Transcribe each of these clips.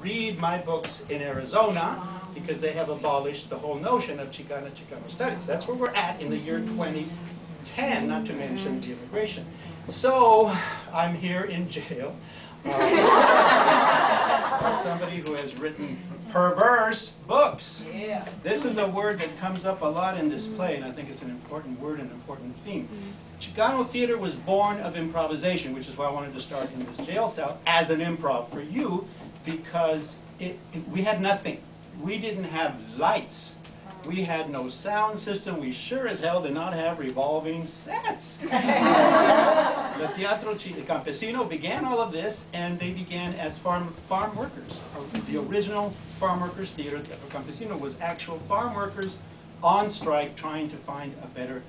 read my books in Arizona because they have abolished the whole notion of Chicano studies. That's where we're at in the year 2010, not to mention the immigration. So I'm here in jail. Somebody who has written perverse books. Yeah. This is a word that comes up a lot in this play, and I think it's an important word and an important theme. Chicano theater was born of improvisation, which is why I wanted to start in this jail cell as an improv for you, because we had nothing. We didn't have lights. We had no sound system. We sure as hell did not have revolving sets. The Teatro Campesino began all of this, and they began as farm workers. The original farm workers theater, Teatro Campesino, was actual farm workers on strike trying to find a better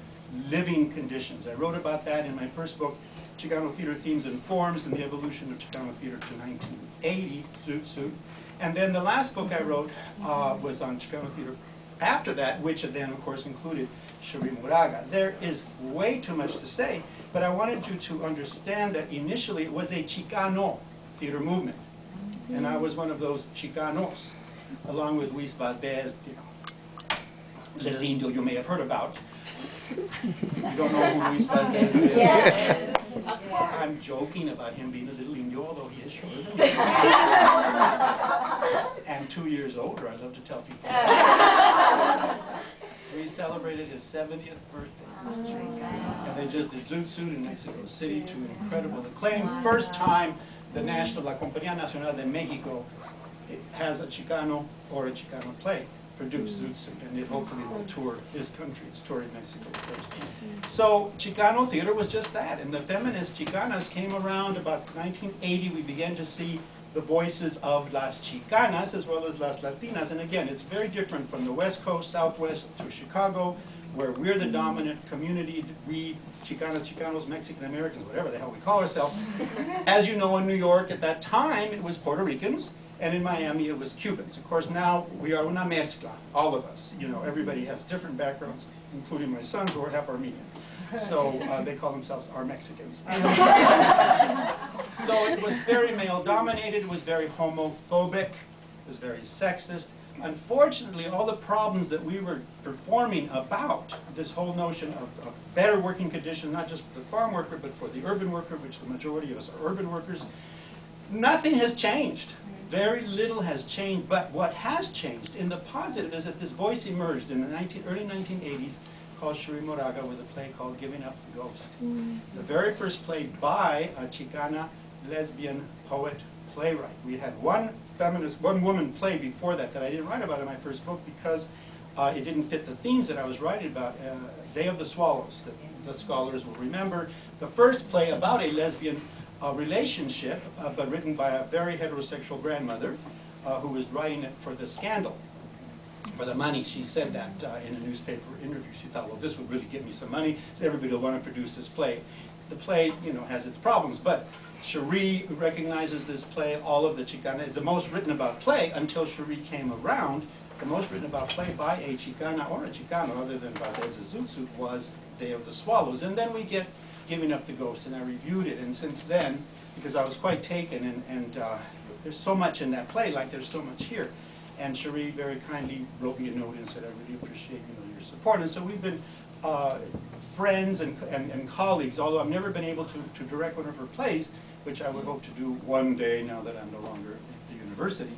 living conditions. I wrote about that in my first book, Chicano Theater Themes and Forms and the Evolution of Chicano Theater to 1980, Zoot Suit. And then the last book I wrote was on Chicano theater after that, which then, of course, included Sherry Moraga. There is way too much to say, but I wanted you to understand that initially it was a Chicano theater movement. And I was one of those Chicanos, along with Luis Valdez, you know, Little Indio you may have heard about. You don't know who Luis Valdez is? Yes. I'm joking about him being a little Indio, although he is shorter than me. And 2 years older, I love to tell people. We celebrated his 70th birthday. And they just did Zoot Suit in Mexico City to incredible acclaim. First time the La Compañía Nacional de Mexico has a Chicano or a Chicano play produced, Zoot Suit, and it hopefully will tour this country. It's touring Mexico first. So Chicano theater was just that, and the feminist Chicanas came around about 1980. We began to see the voices of las Chicanas as well as las Latinas, and again, it's very different from the West Coast, Southwest to Chicago, where we're the dominant community. We, Chicanas, Chicanos, Mexican Americans, whatever the hell we call ourselves. As you know, in New York at that time, it was Puerto Ricans. And in Miami, it was Cubans. Of course, now we are una mezcla, all of us. You know, everybody has different backgrounds, including my sons, who are half Armenian. So they call themselves our Mexicans. So it was very male-dominated. It was very homophobic. It was very sexist. Unfortunately, all the problems that we were performing about this whole notion of better working conditions, not just for the farm worker, but for the urban worker, which the majority of us are urban workers, nothing has changed. Very little has changed, but what has changed in the positive is that this voice emerged in the early 1980s called Sherry Moraga with a play called Giving Up the Ghost. The very first play by a Chicana lesbian poet playwright. We had one woman play before that I didn't write about in my first book because it didn't fit the themes that I was writing about. Day of the Swallows, the scholars will remember. The first play about a lesbian relationship, but written by a very heterosexual grandmother who was writing it for the scandal, for the money. She said that in a newspaper interview. She thought, well, this would really get me some money, so everybody will want to produce this play. The play, you know, has its problems, but Cherie recognizes this play, all of the Chicana, the most written about play until Cherie came around. The most written about play by a Chicana or a Chicano, other than Valdez's Zoot Suit, was Day of the Swallows. And then we get Giving Up the Ghost, and I reviewed it, and since then, because I was quite taken, and there's so much in that play, like there's so much here. And Cherie very kindly wrote me a note and said, I really appreciate your support. And so we've been friends and colleagues, although I've never been able to direct one of her plays, which I would hope to do one day now that I'm no longer at the university.